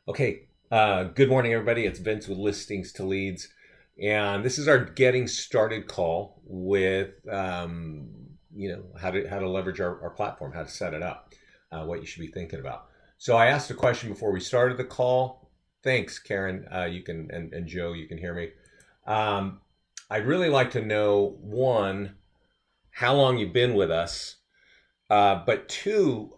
Okay, good morning, everybody. It's Vince with Listings to Leads, and this is our getting started call with, how to leverage our platform, how to set it up, what you should be thinking about. So I asked a question before we started the call. Thanks, Karen. You can and Joe, you can hear me. Um, I'd really like to know one, how long you've been with us, but two,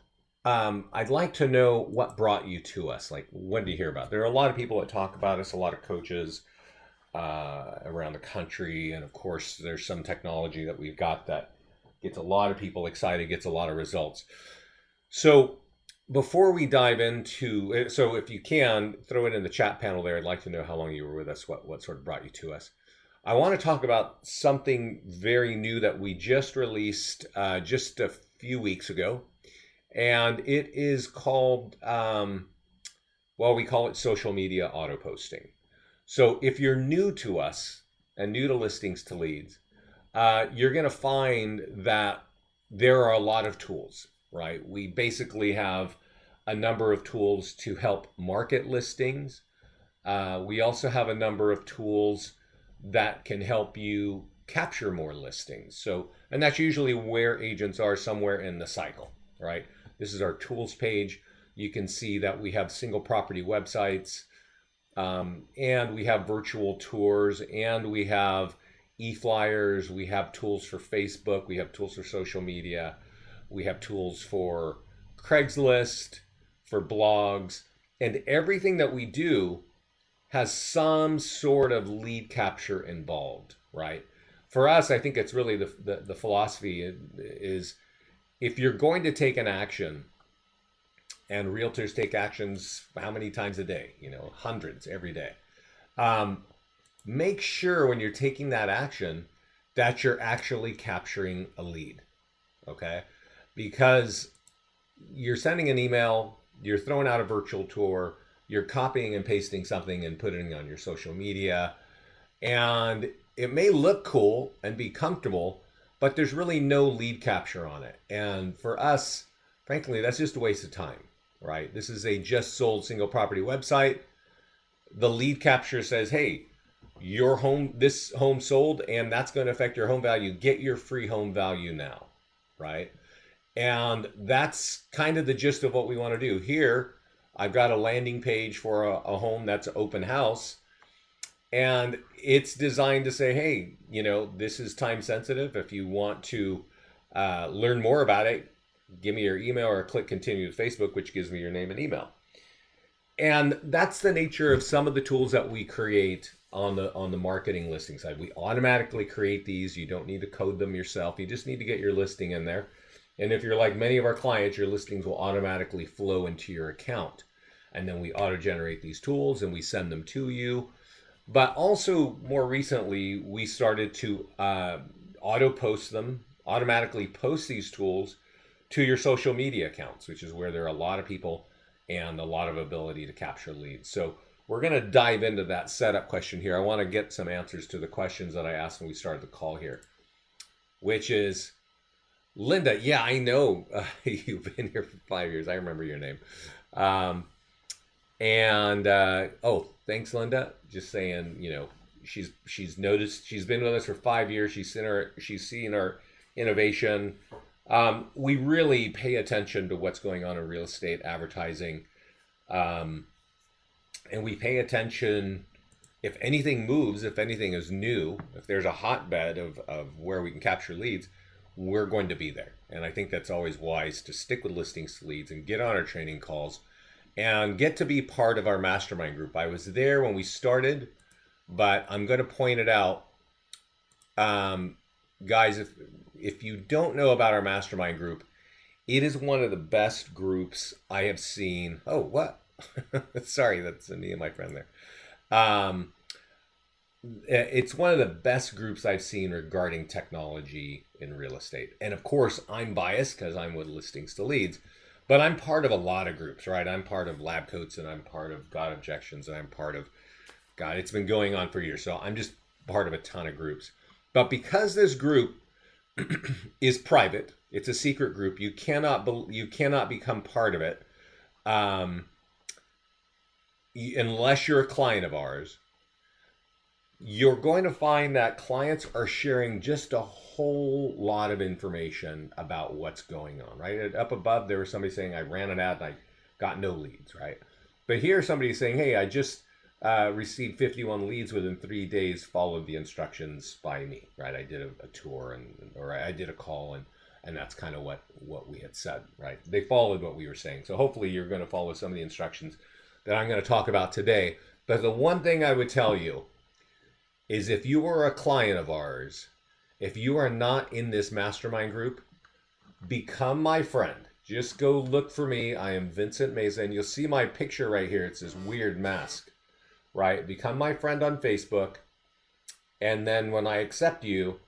I'd like to know what brought you to us. Like, when did you hear about? There are a lot of people that talk about us, a lot of coaches around the country, and of course, there's some technology that we've got that gets a lot of people excited, gets a lot of results. So, before we dive into, so if you can throw it in the chat panel there, I'd like to know how long you were with us, what sort of brought you to us. I want to talk about something very new that we just released just a few weeks ago, and it is called, well, we call it social media auto posting. So if you're new to us and new to Listings to Leads, you're going to find that there are a lot of tools, right? We basically have a number of tools to help market listings. We also have a number of tools that can help you capture more listings. So, and that's usually where agents are, somewhere in the cycle, right? This is our tools page. You can see that we have single property websites, and we have virtual tours, and we have e-flyers. We have tools for Facebook. We have tools for social media. We have tools for Craigslist, for blogs, and everything that we do has some sort of lead capture involved, right? For us, I think it's really the philosophy is, if you're going to take an action, and realtors take actions how many times a day? Hundreds every day. Um, Make sure when you're taking that action that you're actually capturing a lead, okay? Because you're sending an email, you're throwing out a virtual tour, you're copying and pasting something and putting it on your social media, and it may look cool and be comfortable, but there's really no lead capture on it. And for us, frankly, that's just a waste of time, right? This is a just sold single property website. The lead capture says, hey, this home sold, and that's going to affect your home value. Get your free home value now, right? And that's kind of the gist of what we want to do here. I've got a landing page for a home that's open house, and it's designed to say, hey, this is time sensitive. If you want to learn more about it, give me your email or click continue with Facebook, which gives me your name and email. And that's the nature of some of the tools that we create on the marketing listing side. We automatically create these. You don't need to code them yourself. You just need to get your listing in there. And if you're like many of our clients, your listings will automatically flow into your account. And then we auto generate these tools and we send them to you. But also, more recently, we started to auto post them, automatically post these tools to your social media accounts, which is where there are a lot of people and a lot of ability to capture leads. So we're going to dive into that setup question here. I want to get some answers to the questions that I asked when we started the call here, which is, Linda, yeah, I know you've been here for 5 years. I remember your name. Um, and oh, thanks, Linda. Just saying, she's noticed, she's been with us for 5 years. She's seen our innovation. We really pay attention to what's going on in real estate advertising, um, and we pay attention if anything moves, if anything is new, if there's a hotbed of where we can capture leads, we're going to be there. And I think that's always wise to stick with listings to leads and get on our training calls and get to be part of our mastermind group. I was there when we started, but I'm going to point it out. Guys, if you don't know about our mastermind group, it is one of the best groups I have seen. Oh, what? Sorry, that's me and my friend there. Um, it's one of the best groups I've seen regarding technology in real estate. And of course, I'm biased because I'm with Listings to Leads, but I'm part of a lot of groups, right? I'm part of Lab Coats, and I'm part of God Objections, and I'm part of God. It's been going on for years, so I'm just part of a ton of groups. But because this group is private, it's a secret group. You cannot become part of it. Um, unless you're a client of ours, you're going to find that clients are sharing just a whole lot of information about what's going on, right? Up above, there was somebody saying, I ran an ad and I got no leads, right? But here, somebody's saying, hey, I just received 51 leads within 3 days, followed the instructions by me, right? I did a tour or I did a call, and that's kind of what we had said, right? They followed what we were saying. So hopefully you're going to follow some of the instructions that I'm going to talk about today. But the one thing I would tell you is if you are a client of ours, if you are not in this mastermind group, become my friend. Just go look for me. I am Vincent Meza, and you'll see my picture right here. It's this weird mask, right? Become my friend on Facebook. And then when I accept you,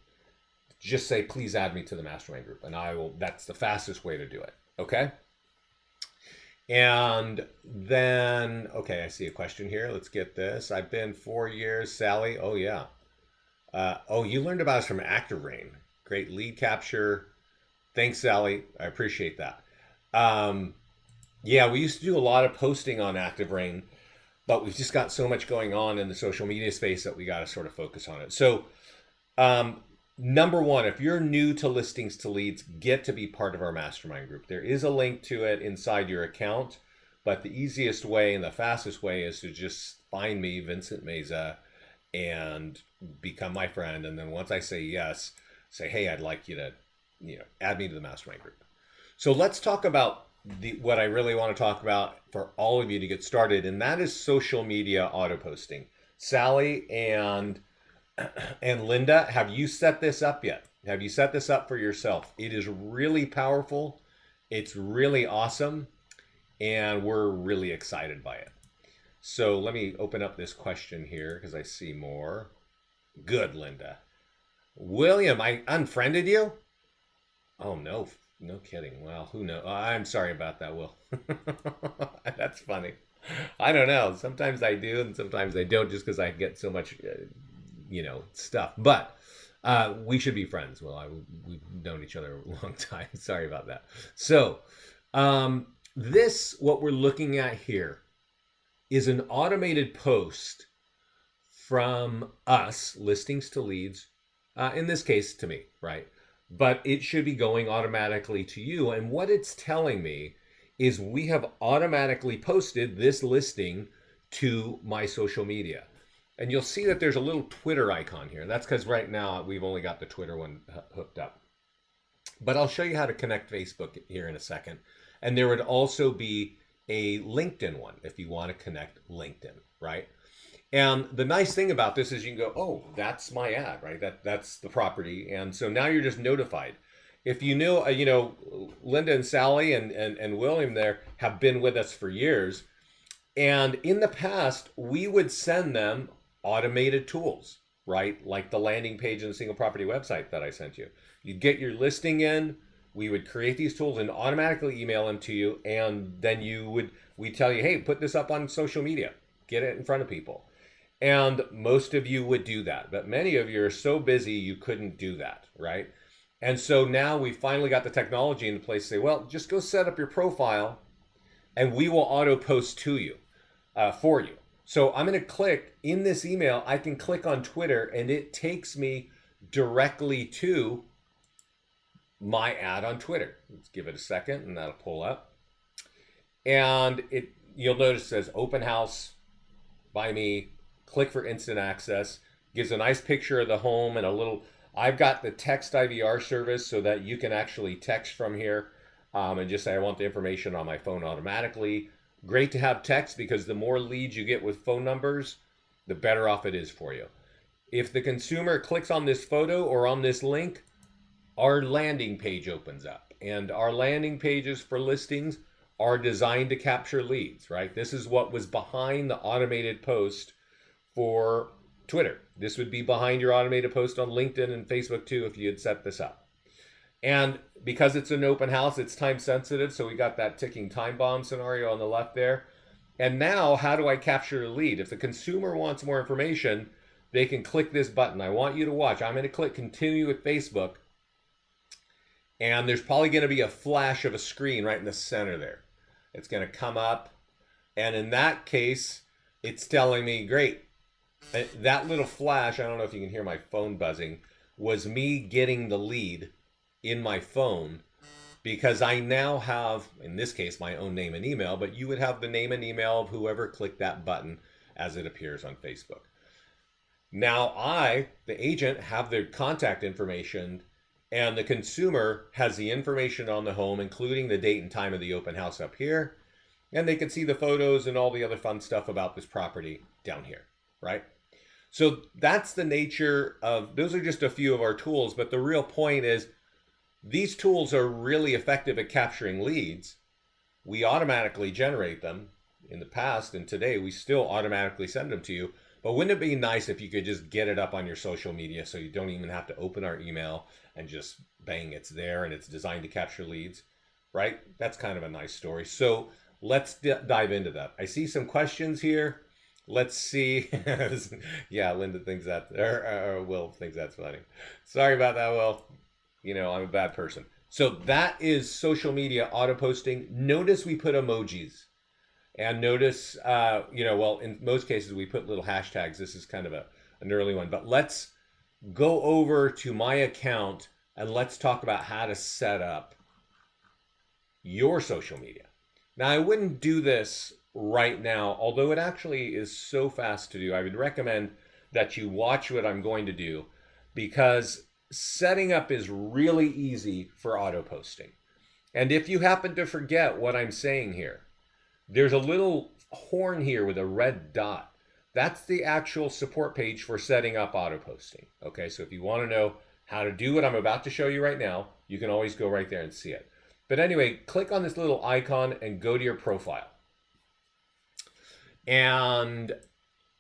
just say, please add me to the mastermind group. And I will, that's the fastest way to do it. Okay. And then, okay, I see a question here. Let's get this. I've been 4 years, Sally. Oh, yeah. Oh, you learned about us from Active Rain. Great lead capture. Thanks, Sally. I appreciate that. Yeah, we used to do a lot of posting on Active Rain, but we've just got so much going on in the social media space that we got to sort of focus on it. So, number one, if you're new to Listings to Leads, get to be part of our mastermind group. There is a link to it inside your account, but the easiest way and the fastest way is to just find me, Vincent Meza, and become my friend. And then once I say yes, say, hey, I'd like you to, add me to the mastermind group. So let's talk about what I really want to talk about for all of you to get started, and that is social media auto posting. Sally and Linda, have you set this up yet? Have you set this up for yourself? It is really powerful. It's really awesome. And we're really excited by it. So let me open up this question here because I see more. Good, Linda. William, I unfriended you? Oh, no. No kidding. Well, who knows? I'm sorry about that, Will. That's funny. I don't know. Sometimes I do and sometimes I don't just because I get so much stuff. But we should be friends. Well, we've known each other a long time. Sorry about that. So what we're looking at here is an automated post from us, Listings to Leads, in this case to me, right? But it should be going automatically to you. And what it's telling me is we have automatically posted this listing to my social media. And you'll see that there's a little Twitter icon here. That's because right now we've only got the Twitter one hooked up. But I'll show you how to connect Facebook here in a second. And there would also be a LinkedIn one if you want to connect LinkedIn, right? And the nice thing about this is you can go, oh, that's my ad, right? That's the property. And so now you're just notified. If you know, Linda and Sally and William there have been with us for years. And in the past, we would send them automated tools, right? Like the landing page in the single property website that I sent you. You'd get your listing in, we would create these tools and automatically email them to you. And then we tell you, hey, put this up on social media, get it in front of people. And most of you would do that, but many of you are so busy you couldn't do that, right? And so now we finally got the technology in place to say, well, just go set up your profile and we will auto post to you, for you. So I'm going to click in this email. I can click on Twitter and it takes me directly to my ad on Twitter. Let's give it a second and that'll pull up. And you'll notice it says open house by me. Click for instant access. Gives a nice picture of the home and I've got the text IVR service so that you can actually text from here and just say, I want the information on my phone automatically. Great to have text because the more leads you get with phone numbers, the better off it is for you. If the consumer clicks on this photo or on this link, our landing page opens up. And our landing pages for listings are designed to capture leads, right? This is what was behind the automated post for Twitter. This would be behind your automated post on LinkedIn and Facebook too if you had set this up. And because it's an open house, it's time sensitive. So we got that ticking time bomb scenario on the left there. And now how do I capture a lead? If the consumer wants more information, they can click this button. I want you to watch. I'm going to click continue with Facebook. And there's probably going to be a flash of a screen right in the center there. It's going to come up. And in that case, it's telling me, great. That little flash, I don't know if you can hear my phone buzzing, was me getting the lead in my phone because I now have, in this case, my own name and email, but you would have the name and email of whoever clicked that button as it appears on Facebook. Now I, the agent, have their contact information, and the consumer has the information on the home, including the date and time of the open house up here. And they can see the photos and all the other fun stuff about this property down here, right? So that's the nature of, those are just a few of our tools, but the real point is these tools are really effective at capturing leads. We automatically generate them in the past, and today we still automatically send them to you. But wouldn't it be nice if you could just get it up on your social media so you don't even have to open our email and just bang, it's there and it's designed to capture leads, right? That's kind of a nice story. So let's dive into that. I see some questions here. Let's see. Yeah, Linda thinks that, or Will thinks that's funny. Sorry about that, Will. You know, I'm a bad person. So that is social media auto posting. Notice we put emojis. And notice, well, in most cases, we put little hashtags. This is kind of an early one. But let's go over to my account and let's talk about how to set up your social media. Now, I wouldn't do this right now, although it actually is so fast to do. I would recommend that you watch what I'm going to do because setting up is really easy for auto posting. And if you happen to forget what I'm saying here, there's a little horn here with a red dot. That's the actual support page for setting up auto posting. Okay, so if you want to know how to do what I'm about to show you right now, you can always go right there and see it. But anyway, click on this little icon and go to your profile. And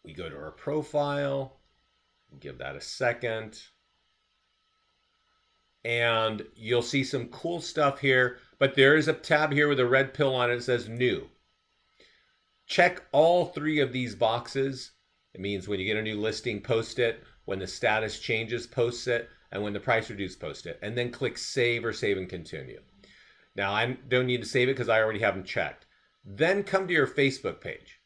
we go to our profile, give that a second. And you'll see some cool stuff here, but there is a tab here with a red pill on it that says new. Check all three of these boxes. It means when you get a new listing, post it. When the status changes, post it. And when the price reduced, post it. And then click save or save and continue. Now, I don't need to save it because I already have them checked. Then come to your Facebook page.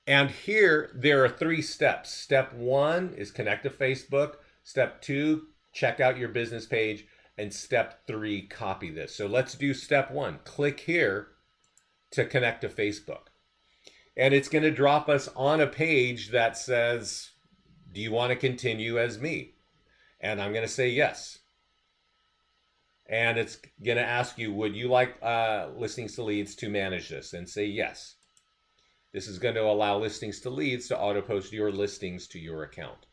And here, there are 3 steps. Step 1 is connect to Facebook. Step 2, check out your business page. And step 3, copy this. So let's do step 1. Click here to connect to Facebook. And it's going to drop us on a page that says, do you want to continue as me? And I'm going to say yes. And it's going to ask you, would you like listings to leads to manage this? And say yes. This is going to allow listings to leads to auto post your listings to your account.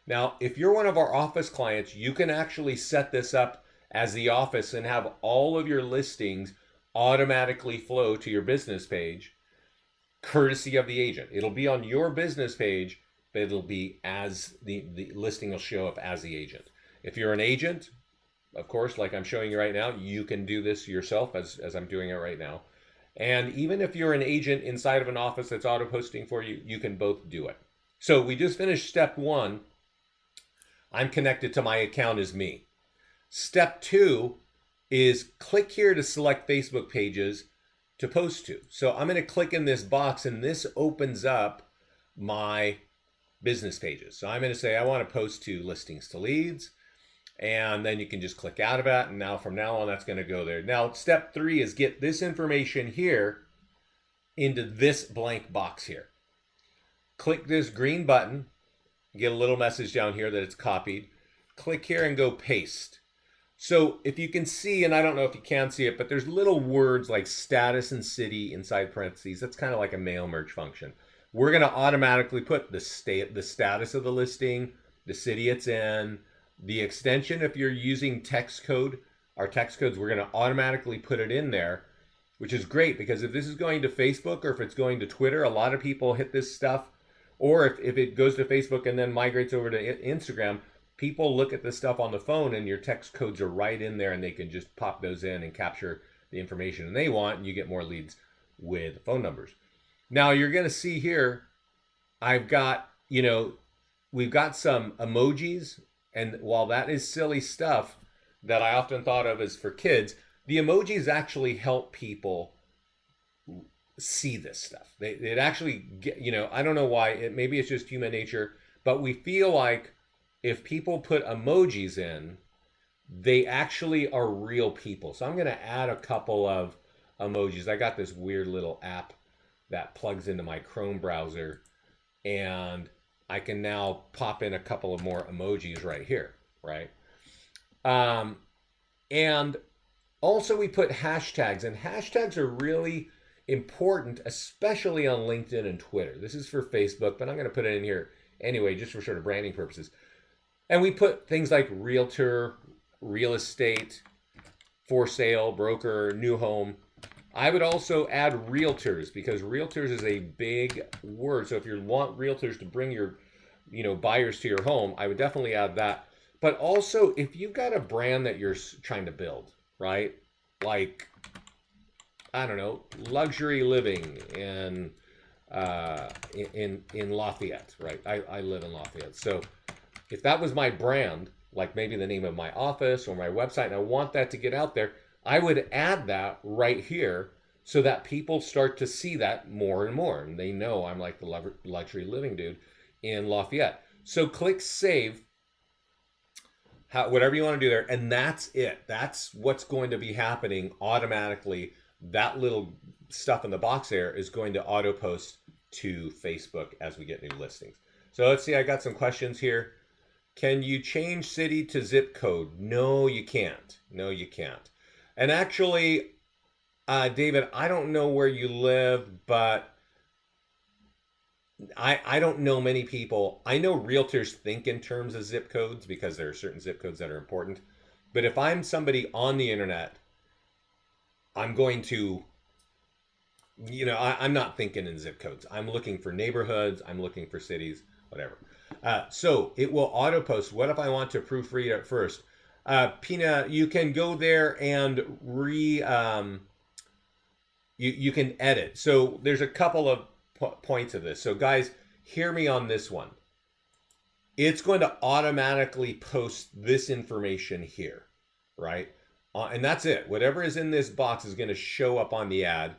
Now, if you're one of our office clients, you can actually set this up as the office and have all of your listings automatically flow to your business page, courtesy of the agent. It'll be on your business page, but it'll be as the listing will show up as the agent. If you're an agent, of course, like I'm showing you right now, you can do this yourself as I'm doing it right now. And even if you're an agent inside of an office that's auto posting for you, you can both do it. So we just finished step 1. I'm connected to my account as me. Step 2 is click here to select Facebook pages to post to. So I'm going to click in this box and this opens up my business pages. So I'm going to say I want to post to listings to leads, and then you can just click out of that. And now from now on, that's going to go there. Now, step 3 is get this information here into this blank box here. Click this green button, get a little message down here that it's copied. Click here and go paste. So if you can see, and I don't know if you can see it, but there's little words like status and city inside parentheses. That's kind of like a mail merge function. We're going to automatically put the status of the listing, the city it's in, the extension. If you're using text code, our text codes, we're going to automatically put it in there, which is great because if this is going to Facebook or if it's going to Twitter, a lot of people hit this stuff. Or if it goes to Facebook and then migrates over to Instagram, people look at this stuff on the phone and your text codes are right in there and they can just pop those in and capture the information they want, and you get more leads with phone numbers. Now you're going to see here, I've got, we've got some emojis, and while that is silly stuff that I often thought of as for kids, the emojis actually help people see this stuff. It actually get, I don't know why. Maybe it's just human nature, but we feel like if people put emojis in, they actually are real people. So I'm going to add a couple of emojis. I got this weird little app that plugs into my Chrome browser, and I can now pop in a couple of more emojis right here, right? And also we put hashtags, and hashtags are really important, especially on LinkedIn and Twitter. This is for Facebook, but I'm going to put it in here anyway, just for sort of branding purposes. And we put things like realtor, real estate, for sale, broker, new home. I would also add realtors, because realtors is a big word. So if you want realtors to bring your, buyers to your home, I would definitely add that. But also, if you've got a brand that you're trying to build, right? Like, I don't know, luxury living in Lafayette, right? I live in Lafayette. So if that was my brand, like maybe the name of my office or my website, and I want that to get out there, I would add that right here so that people start to see that more and more. And they know I'm like the luxury living dude in Lafayette. So click save, whatever you want to do there. And that's it. That's what's going to be happening automatically. That little stuff in the box there is going to auto post to Facebook as we get new listings. So let's see, I got some questions here. Can you change city to zip code? No, you can't. No, you can't. And actually, David, I don't know where you live, but I don't know many people. I know realtors think in terms of zip codes because there are certain zip codes that are important. But if I'm somebody on the internet, I'm going to, I'm not thinking in zip codes. I'm looking for neighborhoods. I'm looking for cities, whatever. So it will auto post. What if I want to proofread it first? Pina, you can go there and you can edit. So there's a couple of points of this. So guys, hear me on this one. It's going to automatically post this information here, right? And that's it. Whatever is in this box is going to show up on the ad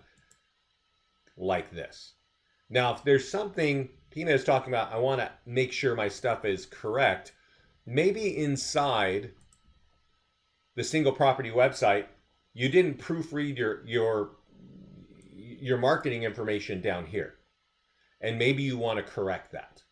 like this. Now, if there's something Pina is talking about, I want to make sure my stuff is correct. Maybe inside the single property website, you didn't proofread your marketing information down here. And maybe you want to correct that,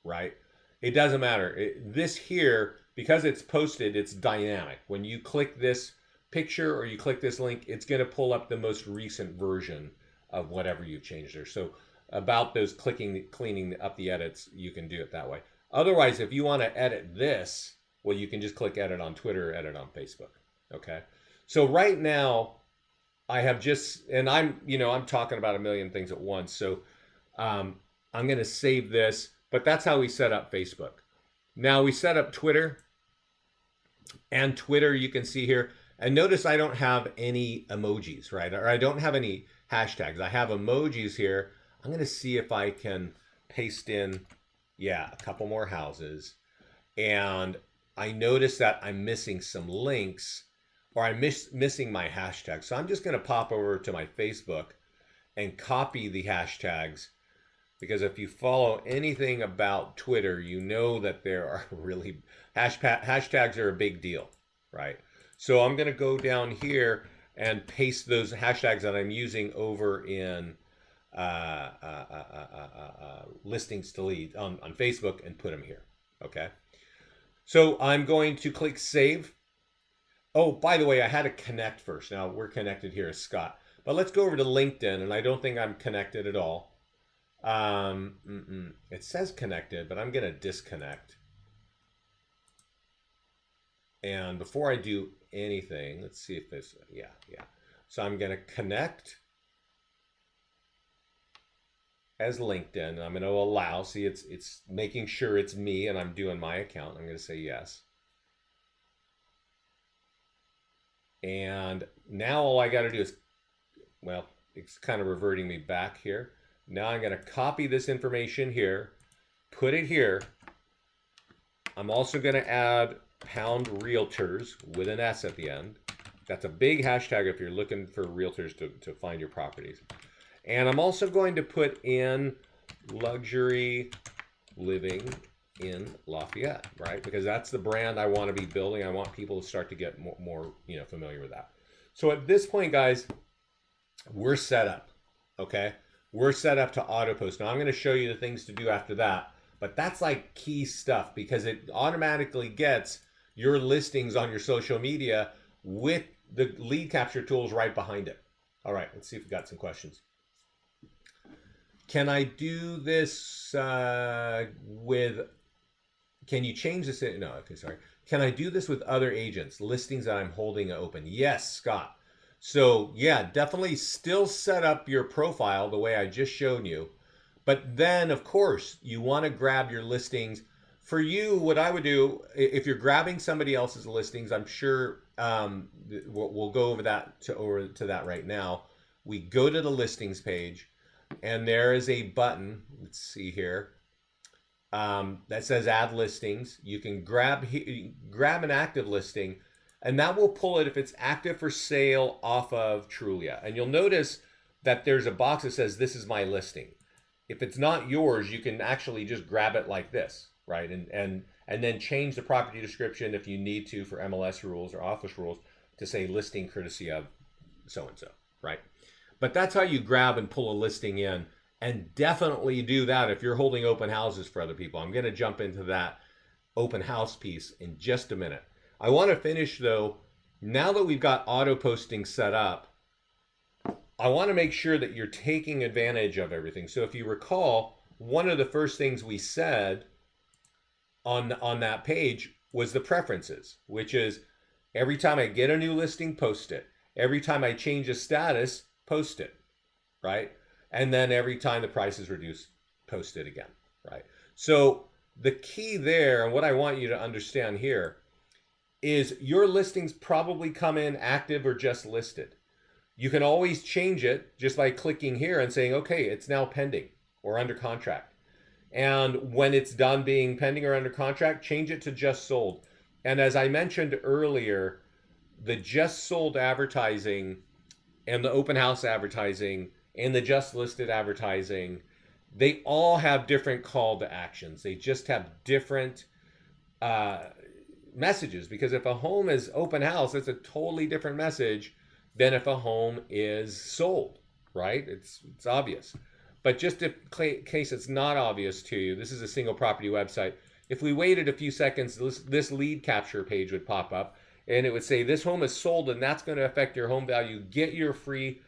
right? It doesn't matter. This here, because it's posted, it's dynamic. When you click this picture or you click this link, it's going to pull up the most recent version of whatever you've changed there. So about those cleaning up the edits, you can do it that way. Otherwise, if you want to edit this, well, you can just click edit on Twitter or edit on Facebook. Okay. So right now, I have just, and I'm talking about a million things at once. So I'm going to save this, but that's how we set up Facebook. Now we set up Twitter, and Twitter you can see here. And notice I don't have any emojis, right? Or I don't have any hashtags. I have emojis here. I'm going to see if I can paste in, a couple more houses. And I notice that I'm missing some links, or I'm missing my hashtags. So I'm just going to pop over to my Facebook and copy the hashtags, because if you follow anything about Twitter, you know that there are really hashtags are a big deal, right? So I'm going to go down here and paste those hashtags that I'm using over in listings to lead on Facebook and put them here. Okay. So I'm going to click save. Oh, by the way, I had to connect first. Now we're connected here as Scott, but let's go over to LinkedIn, and I don't think I'm connected at all. It says connected, but I'm going to disconnect. And before I do anything, let's see if this, yeah. So I'm going to connect as LinkedIn. I'm going to allow, see, it's making sure it's me and I'm doing my account. I'm going to say yes. And now all I got to do is, well, it's kind of reverting me back here. Now I'm going to copy this information here, put it here. I'm also going to add pound realtors with an S at the end. That's a big hashtag if you're looking for realtors to find your properties. And I'm also going to put in luxury living in Lafayette, right? Because that's the brand I want to be building. I want people to start to get more familiar with that. So at this point, guys, we're set up, okay? We're set up to auto post. Now I'm going to show you the things to do after that, but that's like key stuff because it automatically gets your listings on your social media with the lead capture tools right behind it. All right, let's see if we got some questions. Can I do this with, can you change this? No, okay, sorry. Can I do this with other agents, listings that I'm holding open? Yes, Scott. So yeah, definitely still set up your profile the way I just showed you. But then, of course, you want to grab your listings. For you, what I would do, if you're grabbing somebody else's listings, I'm sure we'll go over to that right now. We go to the listings page, and there is a button. Let's see here that says Add Listings. You can grab an active listing, and that will pull it if it's active for sale off of Trulia. And you'll notice that there's a box that says This is my listing. If it's not yours, you can actually just grab it like this, right? And then change the property description if you need to for MLS rules or office rules to say listing courtesy of so-and-so, right? But that's how you grab and pull a listing in. And definitely do that if you're holding open houses for other people. I'm going to jump into that open house piece in just a minute. I want to finish though, now that we've got auto posting set up, I want to make sure that you're taking advantage of everything. So if you recall, one of the first things we said on that page was the preferences, which is every time I get a new listing, post it. Every time I change a status, post it, right? And then every time the price is reduced, post it again, right? So the key there, and what I want you to understand here, is your listings probably come in active or just listed. You can always change it just by clicking here and saying, okay, it's now pending or under contract. And when it's done being pending or under contract, change it to just sold. And as I mentioned earlier, the just sold advertising and the open house advertising and the just listed advertising, they all have different call to actions. They just have different messages, because if a home is open house, it's a totally different message than if a home is sold, right? It's obvious. But just in case it's not obvious to you, this is a single property website. If we waited a few seconds, this lead capture page would pop up and it would say this home is sold and that's going to affect your home value. Get your free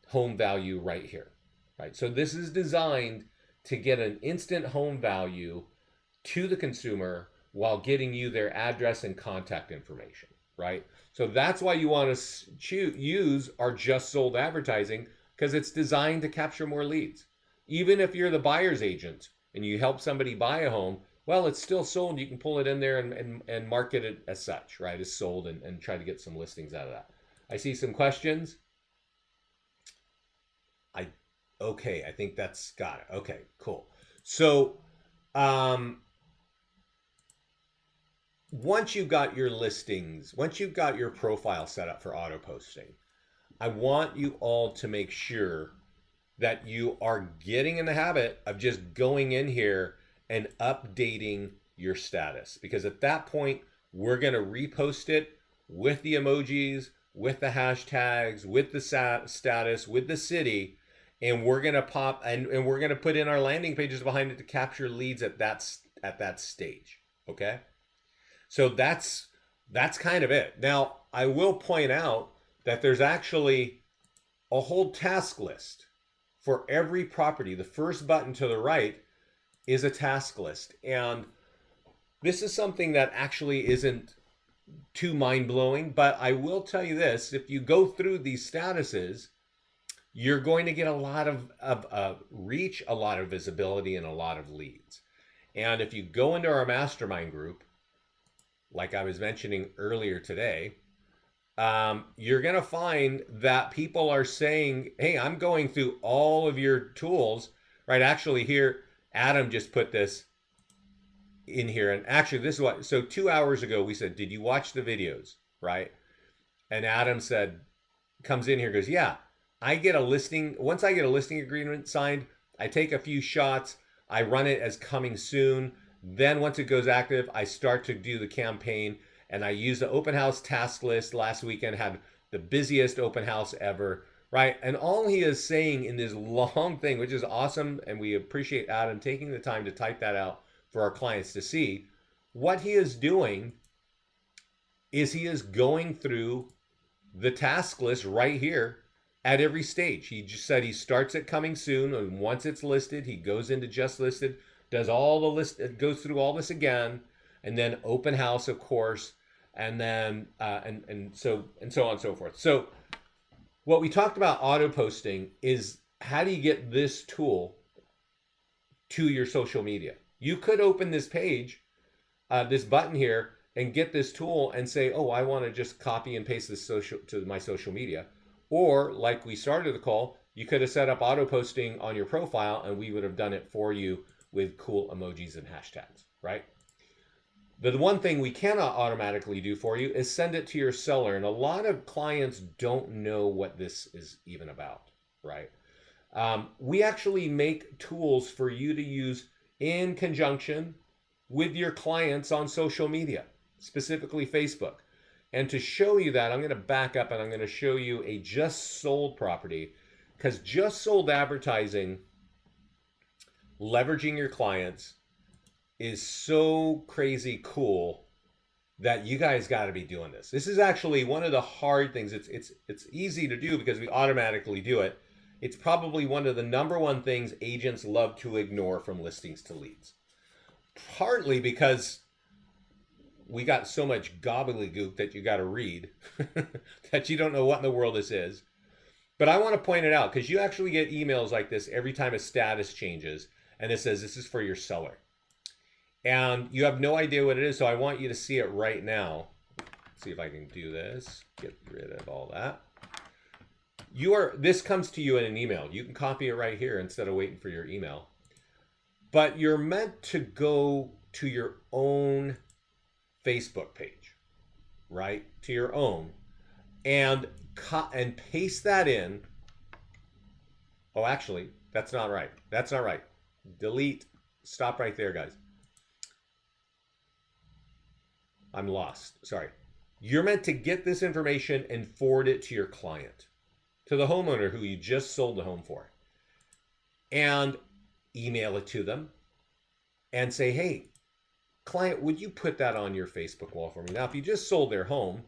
home value right here, right? So this is designed to get an instant home value to the consumer while getting you their address and contact information, right? So that's why you want to use our just sold advertising, because it's designed to capture more leads. Even if you're the buyer's agent and you help somebody buy a home, well, it's still sold. You can pull it in there and market it as such, right? As sold, and try to get some listings out of that. I see some questions. Okay, I think that's got it. Okay, cool. So once you've got your listings, once you've got your profile set up for auto posting, I want you all to make sure that you are getting in the habit of just going in here and updating your status. Because at that point, we're going to repost it with the emojis, with the hashtags, with the status, with the city, and we're going to pop and we're going to put in our landing pages behind it to capture leads at that stage. Okay? So that's kind of it. Now, I will point out that there's actually a whole task list for every property. The first button to the right is a task list. And this is something that actually isn't too mind-blowing, but I will tell you this: if you go through these statuses, you're going to get a lot of reach, a lot of visibility, and a lot of leads. And if you go into our mastermind group, like I was mentioning earlier today, you're going to find that people are saying, hey, I'm going through all of your tools, right? Actually, here, Adam just put this in here. And actually, this is what, so 2 hours ago, we said, did you watch the videos, right? And Adam said, comes in here, goes, yeah, I get a listing, once I get a listing agreement signed, I take a few shots, I run it as coming soon. Then once it goes active, I start to do the campaign, and I use the open house task list. Last weekend had the busiest open house ever, right? And all he is saying in this long thing, which is awesome, and we appreciate Adam taking the time to type that out for our clients to see, what he is doing is he is going through the task list right here at every stage. He just said he starts at coming soon, and once it's listed, he goes into just listed, does all the list, goes through all this again, and then open house, of course, and then and so on and so forth. So what we talked about auto posting is how do you get this tool to your social media? You could open this page, this button here, and get this tool and say, oh, I want to just copy and paste this social to my social media. Or like we started the call, you could have set up auto posting on your profile and we would have done it for you with cool emojis and hashtags, right? The one thing we cannot automatically do for you is send it to your seller. And a lot of clients don't know what this is even about, right? We actually make tools for you to use in conjunction with your clients on social media, specifically Facebook. And to show you that, I'm going to back up and I'm going to show you a just sold property, because just sold advertising, leveraging your clients, is so crazy cool that you guys got to be doing this. This is actually one of the hard things. It's easy to do because we automatically do it. It's probably one of the number one things agents love to ignore from listings to leads. Partly because we got so much gobbledygook that you got to read that you don't know what in the world this is. But I want to point it out because you actually get emails like this every time a status changes and it says this is for your seller. And you have no idea what it is, so I want you to see it right now. Let's see if I can do this. Get rid of all that. This comes to you in an email. You can copy it right here instead of waiting for your email. But you're meant to go to your own Facebook page, right? To your own, and paste that in. Oh, actually, that's not right. That's not right. Delete. Stop right there, guys. I'm lost. Sorry. You're meant to get this information and forward it to your client, to the homeowner who you just sold the home for, and email it to them and say, hey, client, would you put that on your Facebook wall for me? Now, if you just sold their home,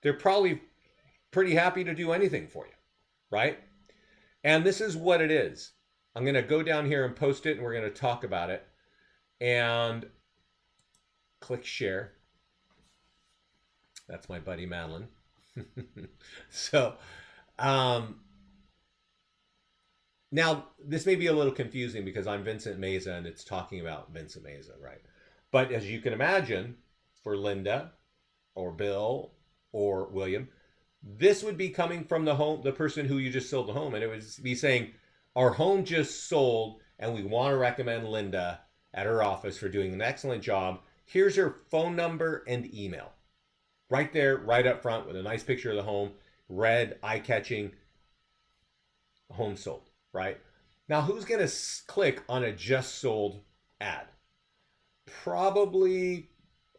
they're probably pretty happy to do anything for you, right? And this is what it is. I'm going to go down here and post it, and we're going to talk about it. And click share. That's my buddy Madeline. So, now this may be a little confusing because I'm Vincent Meza and it's talking about Vincent Meza, right? But as you can imagine, for Linda or Bill or William, this would be coming from the person who you just sold the home, and it would be saying, our home just sold and we want to recommend Linda at her office for doing an excellent job. Here's her phone number and email. Right there, right up front with a nice picture of the home, red, eye-catching, home sold, right? Now, who's going to click on a just sold ad? Probably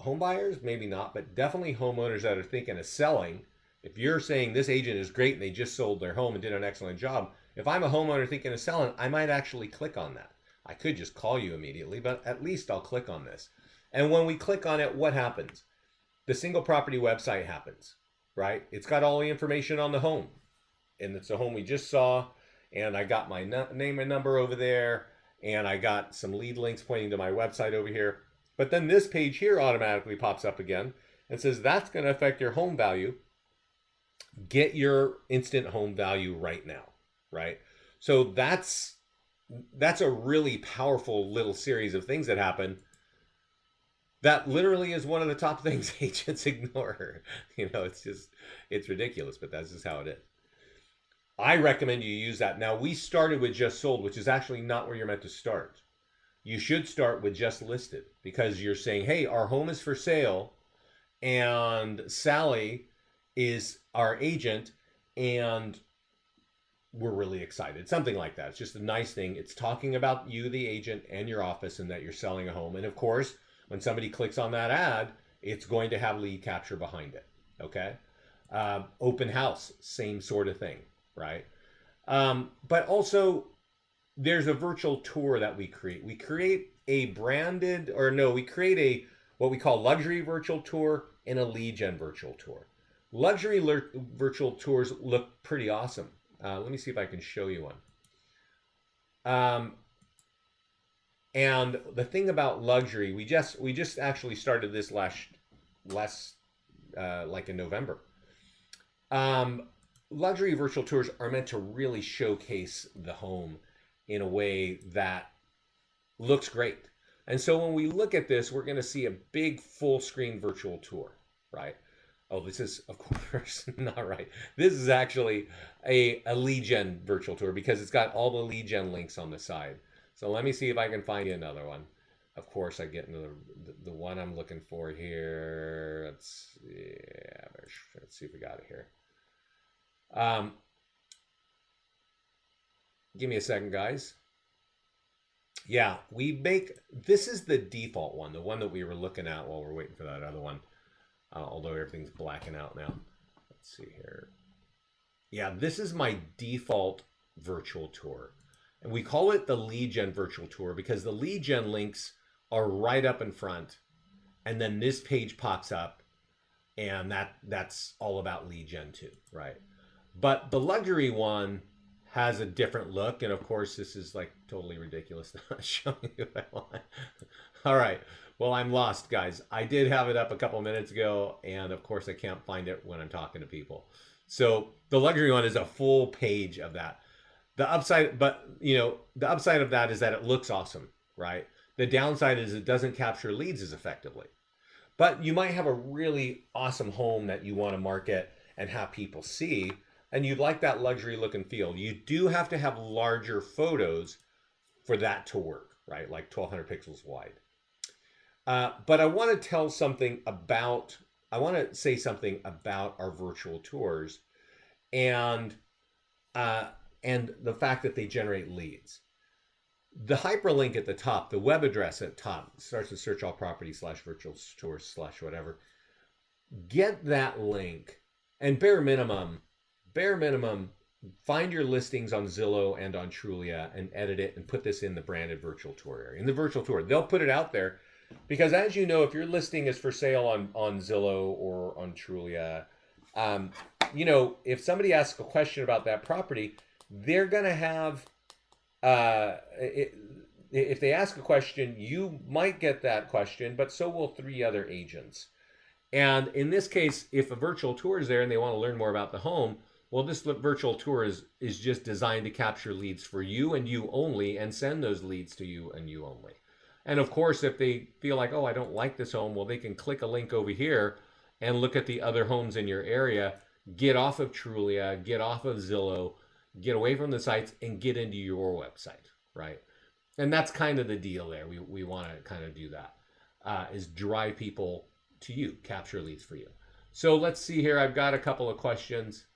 home buyers, maybe not, but definitely homeowners that are thinking of selling. If you're saying this agent is great and they just sold their home and did an excellent job, if I'm a homeowner thinking of selling, I might actually click on that. I could just call you immediately, but at least I'll click on this. And when we click on it, what happens? The single property website happens, right? It's got all the information on the home, and it's a home we just saw, and I got my name and number over there, and I got some lead links pointing to my website over here. But then this page here automatically pops up again and says that's going to affect your home value. Get your instant home value right now, right? So that's a really powerful little series of things that happen. That literally is one of the top things agents ignore. You know, it's ridiculous, but that's just how it is. I recommend you use that. Now, we started with just sold, which is actually not where you're meant to start. You should start with just listed, because you're saying, hey, our home is for sale and Sally is our agent, and we're really excited. Something like that. It's just a nice thing. It's talking about you, the agent, and your office, and that you're selling a home. And of course, when somebody clicks on that ad, it's going to have lead capture behind it. Okay. Open house, same sort of thing, right? But also, there's a virtual tour that we create. We create a branded, or no, we create a what we call luxury virtual tour and a lead gen virtual tour. Luxury virtual tours look pretty awesome. Let me see if I can show you one. And the thing about luxury, we just actually started this last like in November. Luxury virtual tours are meant to really showcase the home in a way that looks great. And so when we look at this, we're going to see a big full screen virtual tour, right? Oh, this is, of course, not right. This is actually a lead gen virtual tour because it's got all the lead gen links on the side. So let me see if I can find you another one. Of course, I get into the one I'm looking for here. Let's see if we got it here. Give me a second, guys. Yeah, this is the default one, the one that we were looking at while we're waiting for that other one. Although everything's blacking out now. Let's see here. Yeah, this is my default virtual tour. And we call it the lead gen virtual tour because the lead gen links are right up in front. And then this page pops up and that's all about lead gen too, right? But the luxury one has a different look. And of course, this is like totally ridiculous. Not showing you what I want. All right. Well, I'm lost, guys. I did have it up a couple minutes ago, and of course I can't find it when I'm talking to people. So the luxury one is a full page of that. The upside, but the upside of that is that it looks awesome, right? The downside is it doesn't capture leads as effectively. But you might have a really awesome home that you want to market and have people see, and you'd like that luxury look and feel. You do have to have larger photos for that to work, right? Like 1200 pixels wide. But I want to say something about our virtual tours and the fact that they generate leads. The hyperlink at the top, the web address at top, starts with search all property /virtual tours / whatever. Get that link and bare minimum, find your listings on Zillow and on Trulia and edit it and put this in the branded virtual tour area. In the virtual tour, they'll put it out there. Because as you know, if your listing is for sale on Zillow or on Trulia, if somebody asks a question about that property, they're going to have, if they ask a question, you might get that question, but so will 3 other agents. And in this case, if a virtual tour is there and they want to learn more about the home, well, this virtual tour is just designed to capture leads for you and you only and send those leads to you and you only. And of course, if they feel like, oh, I don't like this home, well, they can click a link over here and look at the other homes in your area, get off of Trulia, get off of Zillow, get away from the sites and get into your website, right? And that's kind of the deal there. We want to kind of do that, is drive people to you, capture leads for you. So let's see here. I've got a couple of questions.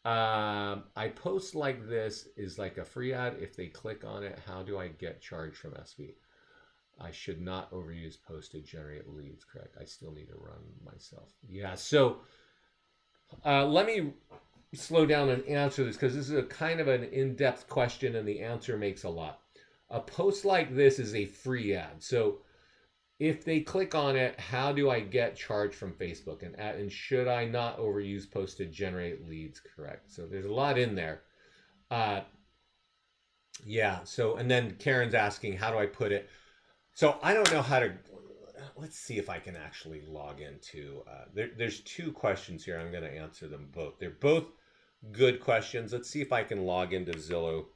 I post like this is like a free ad. If they click on it, how do I get charged from SV? I should not overuse post to generate leads, correct? I still need to run myself. Yeah, so let me slow down and answer this because this is a kind of an in-depth question and the answer makes a lot. A post like this is a free ad. So if they click on it, how do I get charged from Facebook? And should I not overuse post to generate leads, correct? So there's a lot in there. Yeah, so, and then Karen's asking, how do I put it? So I don't know how to, let's see if I can actually log into, there's 2 questions here. I'm going to answer them both. They're both good questions. Let's see if I can log into Zillow.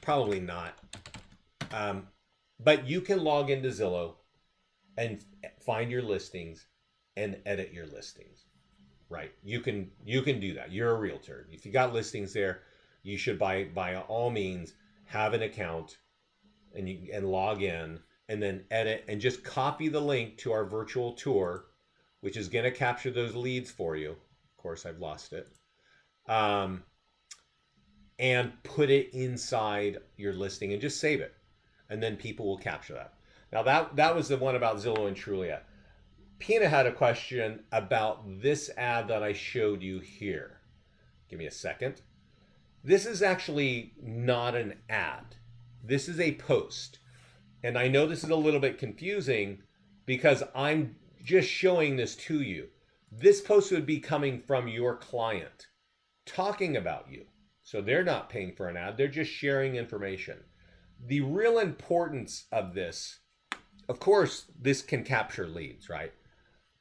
Probably not. But you can log into Zillow and find your listings and edit your listings, right? You can do that. You're a realtor. If you got listings there, you should by all means have an account and log in and then edit and just copy the link to our virtual tour, which is going to capture those leads for you. Of course, I've lost it. And put it inside your listing and just save it. And then people will capture that. Now that was the one about Zillow and Trulia. Pina had a question about this ad that I showed you here. Give me a second. This is actually not an ad. This is a post. And I know this is a little bit confusing because I'm just showing this to you. This post would be coming from your client talking about you. So they're not paying for an ad, they're just sharing information. The real importance of this, of course, this can capture leads, right?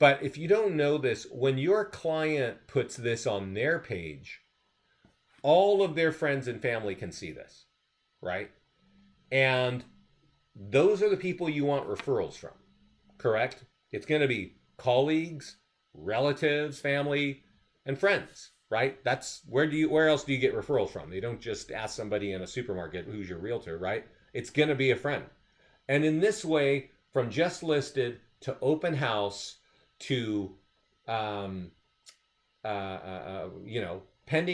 But if you don't know this, when your client puts this on their page, all of their friends and family can see this, right? And those are the people you want referrals from, correct? It's going to be colleagues, relatives, family, and friends, right? That's where else do you get referrals from? You don't just ask somebody in a supermarket who's your realtor, right? It's going to be a friend. And in this way, from just listed to open house to pending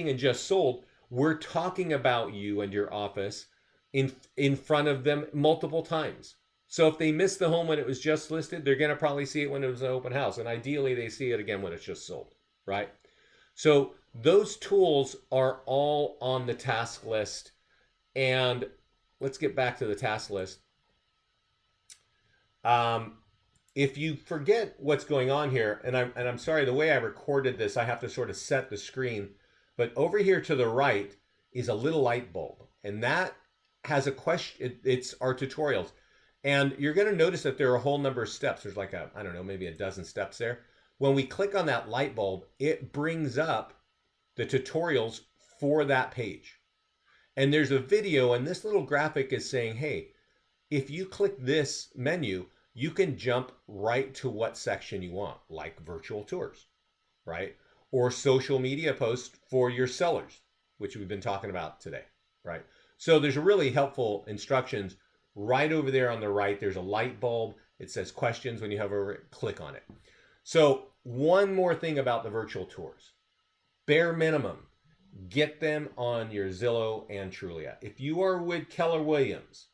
and just sold, we're talking about you and your office in front of them multiple times. So if they missed the home when it was just listed, they're going to probably see it when it was an open house. And ideally, they see it again when it's just sold, right? So those tools are all on the task list. And let's get back to the task list. If you forget what's going on here, and I'm sorry, the way I recorded this, I have to sort of set the screen. But over here to the right is a little light bulb. And that has a question. It's our tutorials. And you're going to notice that there are a whole number of steps. There's like I don't know, maybe a dozen steps there. When we click on that light bulb, it brings up the tutorials for that page. And there's a video, and this little graphic is saying, hey, if you click this menu, you can jump right to what section you want, like virtual tours, right? Or social media posts for your sellers, which we've been talking about today, right? So there's a really helpful instructions right over there on the right. There's a light bulb. It says questions. When you hover over it, click on it. So one more thing about the virtual tours. Bare minimum, get them on your Zillow and Trulia. If you are with Keller Williams,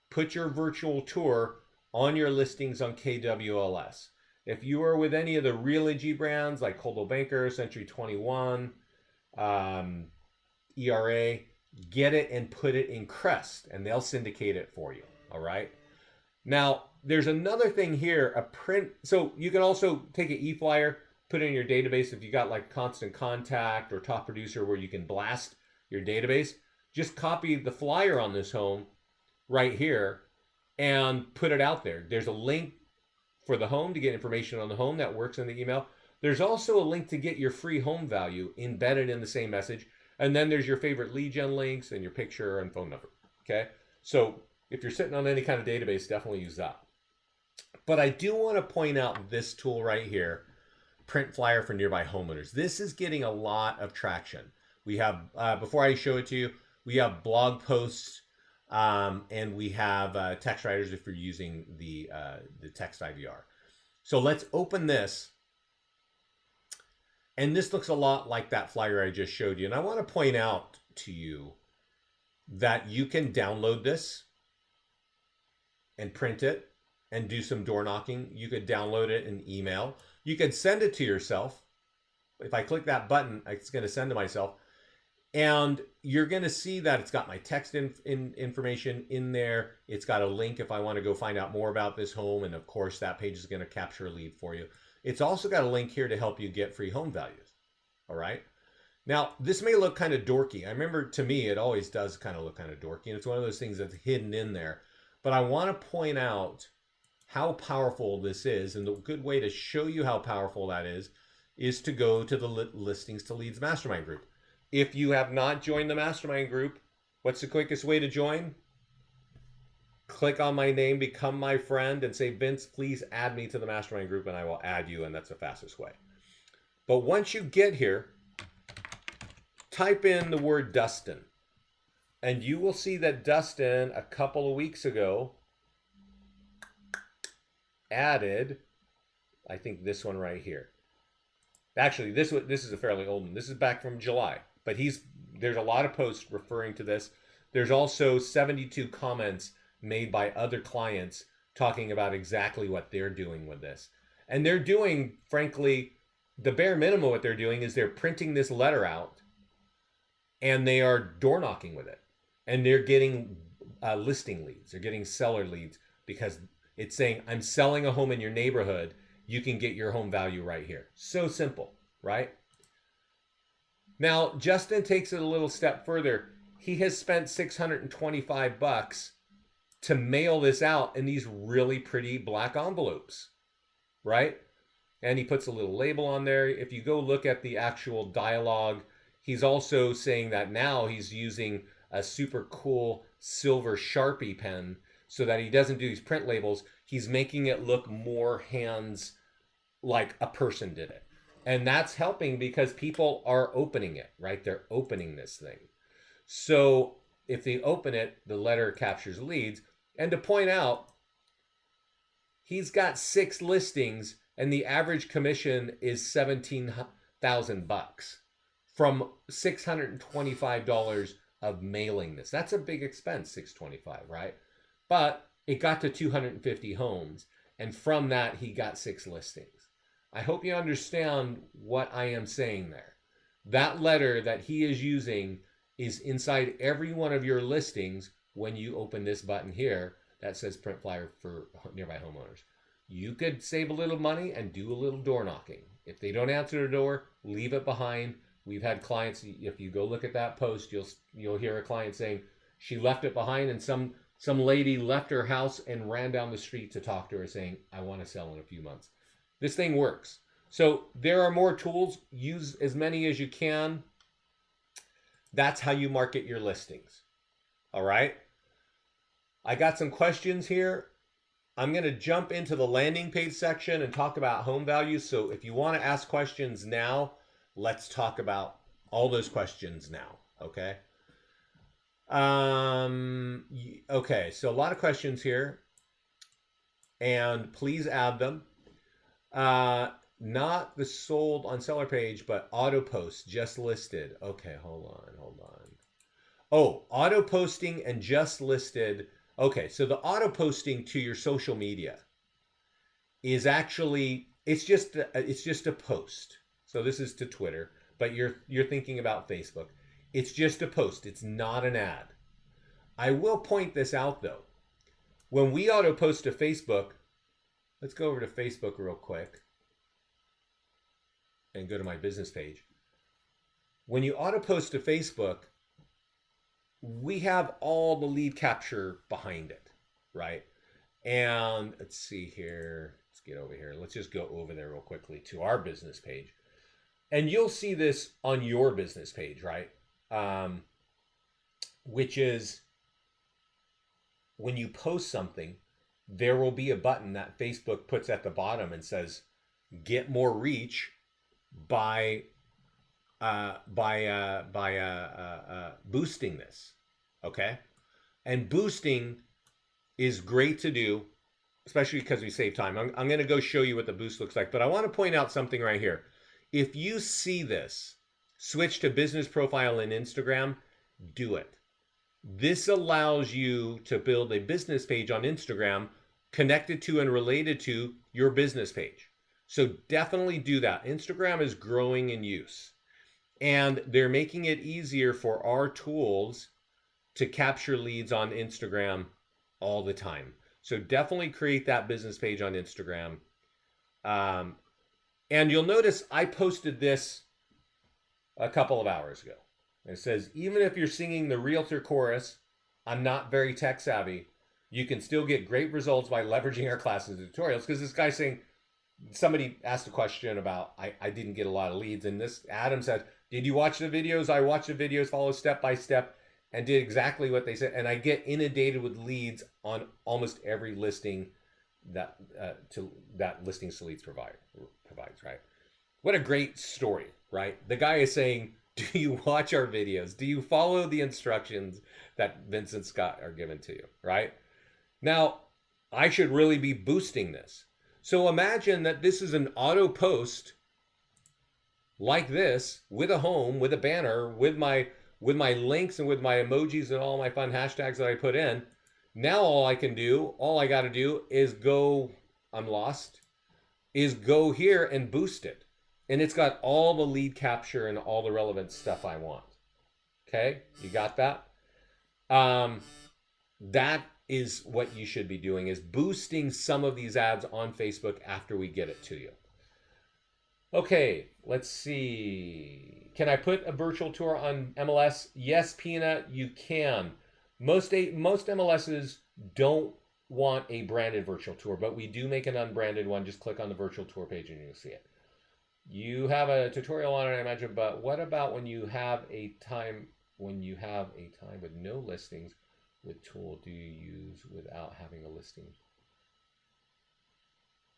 put your virtual tour on your listings on KWLS. If you are with any of the Realogy brands like Coldwell Banker, Century 21, ERA, get it and put it in Crest, and they'll syndicate it for you. All right. Now, there's another thing here, a print. So you can also take an e-flyer, put it in your database. If you got like Constant Contact or Top Producer where you can blast your database, just copy the flyer on this home right here and put it out there. There's a link for the home to get information on the home that works in the email. There's also a link to get your free home value embedded in the same message. And then there's your favorite lead gen links and your picture and phone number. Okay. So if you're sitting on any kind of database, definitely use that. But I do want to point out this tool right here, Print Flyer for Nearby Homeowners. This is getting a lot of traction. We have, before I show it to you, we have blog posts and we have text writers if you're using the text IVR. So let's open this. And this looks a lot like that flyer I just showed you. And I want to point out to you that you can download this and print it and do some door knocking. You could download it in email. You could send it to yourself. If I click that button, it's going to send to myself. And you're going to see that it's got my text information in there. It's got a link if I want to go find out more about this home. And of course, that page is going to capture a lead for you. It's also got a link here to help you get free home values. All right. Now, this may look kind of dorky. I remember, to me, it always does kind of look kind of dorky. And it's one of those things that's hidden in there. But I want to point out how powerful this is. And the good way to show you how powerful that is to go to the Listings to Leads Mastermind group. If you have not joined the mastermind group, what's the quickest way to join? Click on my name, become my friend, and say, Vince, please add me to the mastermind group, and I will add you, and that's the fastest way. But once you get here, type in the word Dustin, and you will see that Dustin, a couple of weeks ago, added, I think this one right here. Actually, this is a fairly old one. This is back from July, but there's a lot of posts referring to this. There's also 72 comments made by other clients talking about exactly what they're doing with this. And they're doing, frankly, the bare minimum. What they're doing is they're printing this letter out and they are door knocking with it. And they're getting listing leads. They're getting seller leads because it's saying, I'm selling a home in your neighborhood. You can get your home value right here. So simple, right? Now, Justin takes it a little step further. He has spent $625 to mail this out in these really pretty black envelopes, right? And he puts a little label on there. If you go look at the actual dialogue, he's also saying that now he's using a super cool silver Sharpie pen so that he doesn't do these print labels. He's making it look more hands like a person did it. And that's helping because people are opening it, right? They're opening this thing. So if they open it, the letter captures leads. And to point out, he's got 6 listings and the average commission is $17,000 from $625 of mailing this. That's a big expense, $625, right? But it got to 250 homes, and from that he got 6 listings. I hope you understand what I am saying there. That letter that he is using is inside every one of your listings when you open this button here that says print flyer for nearby homeowners. You could save a little money and do a little door knocking. If they don't answer the door, leave it behind. We've had clients, if you go look at that post, you'll hear a client saying she left it behind and some lady left her house and ran down the street to talk to her saying, I want to sell in a few months. This thing works. So there are more tools. Use as many as you can. That's how you market your listings. All right. I got some questions here. I'm going to jump into the landing page section and talk about home values. So if you want to ask questions now, let's talk about all those questions now. Okay. Okay. So a lot of questions here, and please add them. Not the sold on seller page, but auto post just listed. Okay, hold on. Oh, auto posting and just listed. Okay, so the auto posting to your social media is actually it's just a post. So this is to Twitter, but you're thinking about Facebook. It's just a post. It's not an ad. I will point this out though. When we auto post to Facebook, let's go over to Facebook real quick and go to my business page. When you auto post to Facebook, we have all the lead capture behind it, right? And let's see here. Let's get over here. Let's just go over there real quickly to our business page. And you'll see this on your business page, right? Which is when you post something, there will be a button that Facebook puts at the bottom and says, get more reach by boosting this. Okay. And boosting is great to do, especially because we save time. I'm going to go show you what the boost looks like, but I want to point out something right here. If you see this, switch to business profile in Instagram, do it. This allows you to build a business page on Instagram connected to and related to your business page. So definitely do that. Instagram is growing in use, and they're making it easier for our tools to capture leads on Instagram all the time. So definitely create that business page on Instagram. And you'll notice I posted this a couple of hours ago. It says, even if you're singing the realtor chorus, I'm not very tech savvy, you can still get great results by leveraging our classes and tutorials. Because this guy's saying, somebody asked a question about, I didn't get a lot of leads. And this Adam said, did you watch the videos? I watched the videos, follow step by step, and did exactly what they said. And I get inundated with leads on almost every listing that Listings to Leads provides, right? What a great story, right? The guy is saying, do you watch our videos? Do you follow the instructions that Vince and Scott are given to you, right? Now, I should really be boosting this. So imagine that this is an auto post like this, with a home, with a banner, with my links and with my emojis and all my fun hashtags that I put in. Now all I got to do is go, I'm lost, is go here and boost it. And it's got all the lead capture and all the relevant stuff I want. Okay, you got that? Um, that is what you should be doing, is boosting some of these ads on Facebook after we get it to you. Okay, let's see. Can I put a virtual tour on MLS? Yes, Peanut, you can. Most MLSs don't want a branded virtual tour, but we do make an unbranded one. Just click on the virtual tour page and you'll see it. You have a tutorial on it, I imagine, but what about when you have a time with no listings? What tool do you use without having a listing?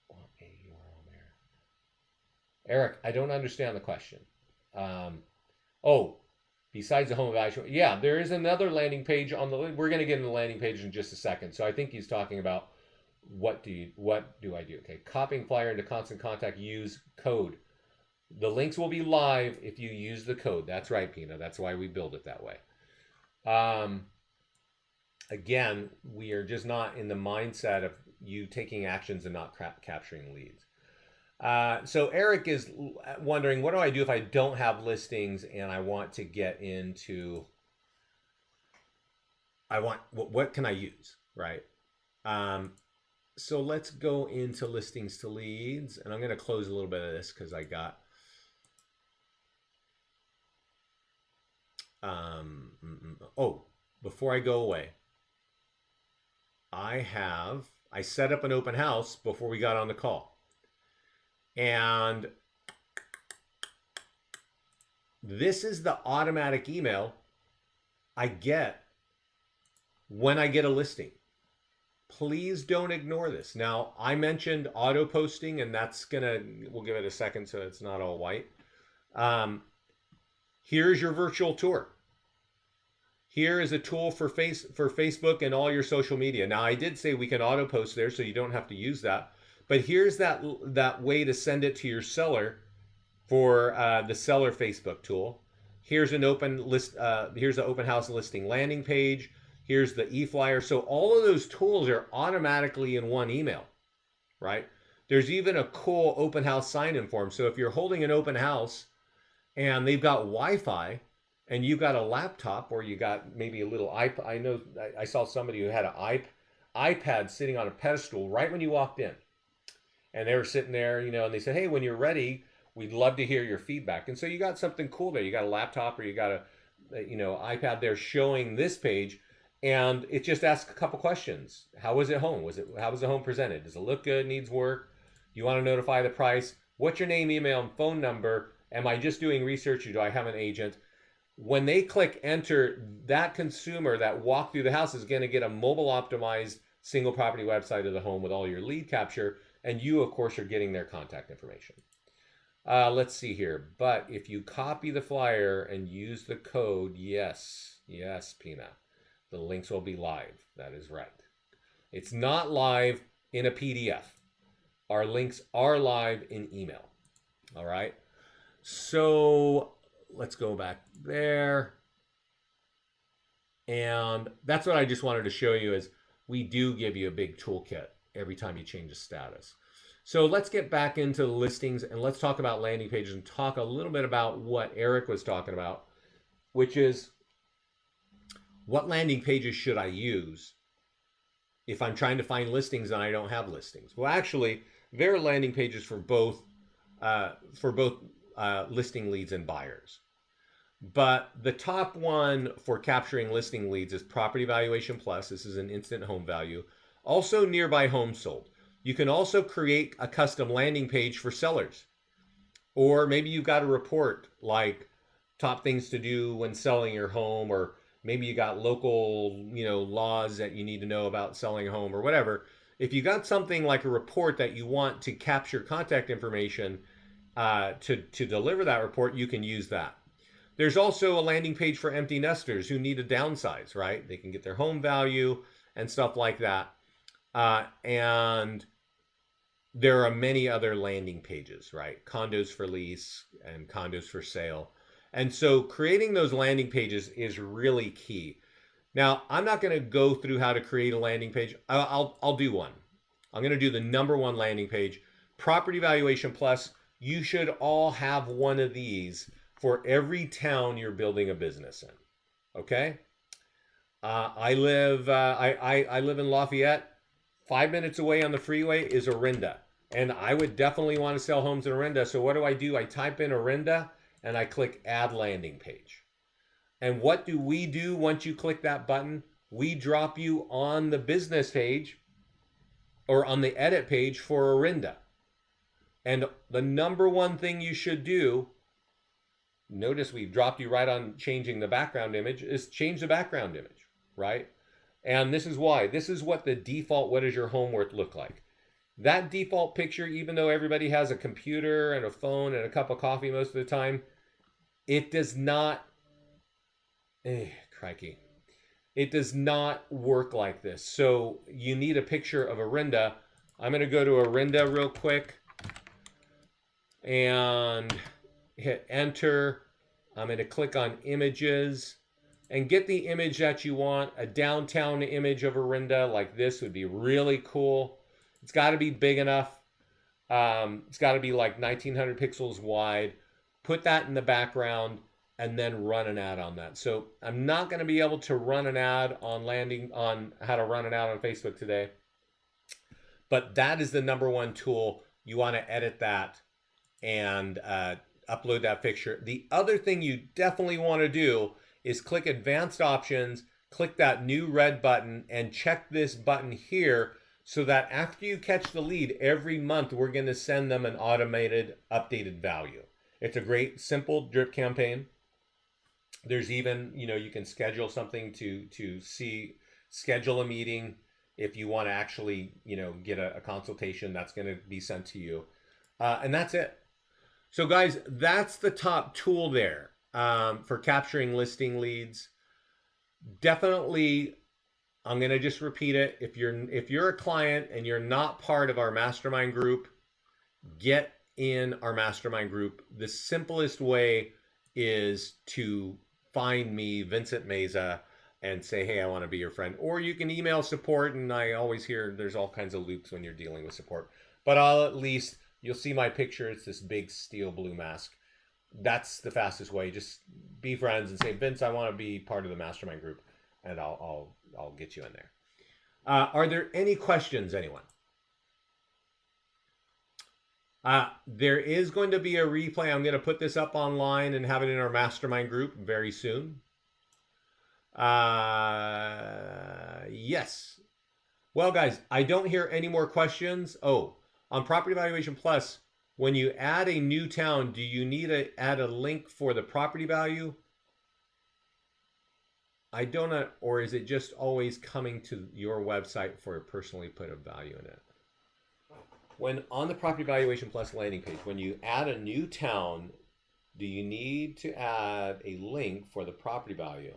Want a URL there. Eric, I don't understand the question. Oh, besides the home evaluation, yeah, there is another landing page on the. We're going to get into the landing page in just a second. So I think he's talking about what do I do? Okay, copying flyer into Constant Contact. Use code. The links will be live if you use the code. That's right, Pina. That's why we build it that way. Again, we are just not in the mindset of you taking actions and not capturing leads. So Eric is wondering, what do I do if I don't have listings and I want to get into, what can I use, right? So let's go into listings to leads, and I'm going to close a little bit of this because I got, before I go away, I set up an open house before we got on the call. And this is the automatic email I get when I get a listing. Please don't ignore this. Now, I mentioned auto posting, and we'll give it a second so it's not all white. Here's your virtual tour. Here is a tool for Facebook and all your social media. Now, I did say we can auto post there, so you don't have to use that. But here's that way to send it to your seller for the seller Facebook tool. Here's an open list. Here's the open house listing landing page. Here's the e-flyer. So all of those tools are automatically in one email, right? There's even a cool open house sign-in form. So if you're holding an open house and they've got Wi-Fi and you've got a laptop, or you got maybe a little iPad. I know I saw somebody who had an iPad sitting on a pedestal right when you walked in. And they were sitting there, and they said, hey, when you're ready, we'd love to hear your feedback. And so you got something cool there. You got a laptop, or you got a iPad there showing this page, and it just asks a couple questions. How was it home? How was the home presented? Does it look good? Needs work? You want to notify the price? What's your name, email, and phone number? Am I just doing research, or do I have an agent? When they click enter, that consumer that walked through the house is going to get a mobile optimized single property website of the home with all your lead capture. And you, of course, are getting their contact information. Let's see here. But if you copy the flyer and use the code, yes, Pina, the links will be live. That is right. It's not live in a PDF. Our links are live in email. All right. So let's go back there. And that's what I just wanted to show you, is we do give you a big toolkit every time you change a status. So let's get back into the listings, and let's talk about landing pages and talk a little bit about what Eric was talking about, which is, what landing pages should I use if I'm trying to find listings and I don't have listings? Well, actually, there are landing pages for both listing leads and buyers. But the top one for capturing listing leads is Property Valuation Plus. This is an instant home value. Also, Nearby Homes Sold. You can also create a custom landing page for sellers. Or maybe you've got a report like top things to do when selling your home, or maybe you got local, laws that you need to know about selling a home, or whatever. If you got something like a report that you want to capture contact information to deliver that report, you can use that. There's also a landing page for empty nesters who need to downsize, right? They can get their home value and stuff like that. And there are many other landing pages, right? Condos for lease and condos for sale. And so creating those landing pages is really key. Now, I'm not going to go through how to create a landing page. I'll do one. I'm going to do the number one landing page. Property Valuation Plus, you should all have one of these for every town you're building a business in. Okay? I live in Lafayette. 5 minutes away on the freeway is Orinda. And I would definitely want to sell homes in Orinda. So what do? I type in Orinda and I click Add Landing Page. And what do we do once you click that button? We drop you on the business page or on the edit page for Orinda. And the number one thing you should do, notice we've dropped you right on changing the background image, is change the background image, right? And this is why. This is what the default, what does your home worth look like? That default picture, even though everybody has a computer and a phone and a cup of coffee most of the time, it does not, crikey. It does not work like this. So you need a picture of Orinda. I'm going to go to Orinda real quick and hit enter. I'm going to click on images and get the image that you want. A downtown image of Orinda like this would be really cool. It's got to be big enough. It's got to be like 1900 pixels wide. Put that in the background and then run an ad on that. So I'm not going to be able to run an ad on how to run an ad on Facebook today. But that is the number one tool. You want to edit that and upload that picture. The other thing you definitely want to do is click advanced options, click that new red button and check this button here so that after you catch the lead every month, we're going to send them an automated updated value. It's a great simple drip campaign. There's even, you can schedule something to schedule a meeting. If you want to actually, get a consultation, that's going to be sent to you. And that's it. So guys, that's the top tool there for capturing listing leads. Definitely, I'm going to just repeat it. If you're a client and you're not part of our mastermind group, get in our mastermind group. The simplest way is to find me, Vincent Meza, and say, hey, I want to be your friend. Or you can email support, and I always hear there's all kinds of loops when you're dealing with support. But you'll see my picture. It's this big steel blue mask. That's the fastest way. Just be friends and say, Vince, I want to be part of the mastermind group, and I'll get you in there. Are there any questions, anyone? There is going to be a replay. I'm going to put this up online and have it in our mastermind group very soon. Yes. Well, guys, I don't hear any more questions. Oh, on Property Valuation Plus, when you add a new town, do you need to add a link for the property value? I don't know, or is it just always coming to your website for a personally put a value in it? When on the Property Valuation Plus landing page, when you add a new town, do you need to add a link for the property value?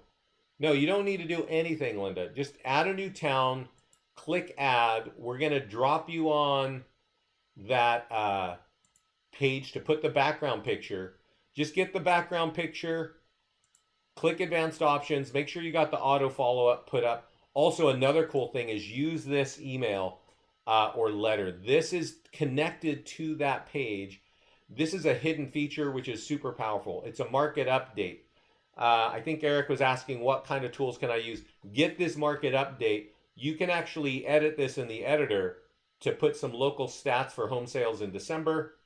No, you don't need to do anything, Linda. Just add a new town, click add. We're going to drop you on that page to put the background picture. Just get the background picture, click advanced options, make sure you got the auto follow-up put up. Also, another cool thing is use this email or letter. This is connected to that page. This is a hidden feature which is super powerful. It's a market update. I think Eric was asking what kind of tools can I use. Get this market update. You can actually edit this in the editor to put some local stats for home sales in December.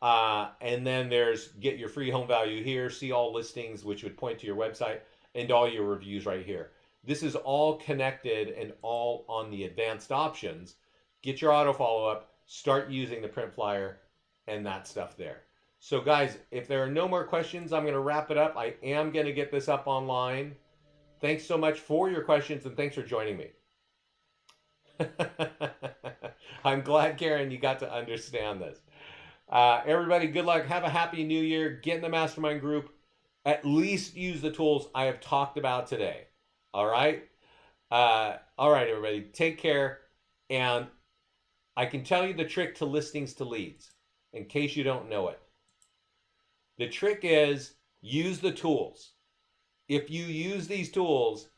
And then there's get your free home value here, see all listings, which would point to your website, and all your reviews right here. This is all connected and all on the advanced options. Get your auto follow-up, start using the print flyer and that stuff there. So guys, if there are no more questions, I'm going to wrap it up. I am going to get this up online. Thanks so much for your questions and thanks for joining me. I'm glad, Karen, you got to understand this. Everybody, good luck. Have a happy new year. Get in the mastermind group. At least use the tools I have talked about today. All right? All right, everybody. Take care. And I can tell you the trick to listings to leads in case you don't know it. The trick is use the tools. If you use these tools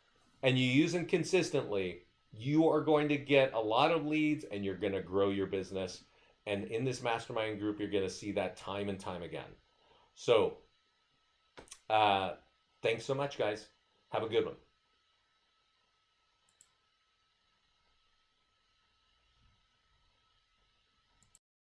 and you use them consistently, you are going to get a lot of leads and you're going to grow your business. And in this mastermind group, you're going to see that time and time again. So, thanks so much, guys. Have a good one.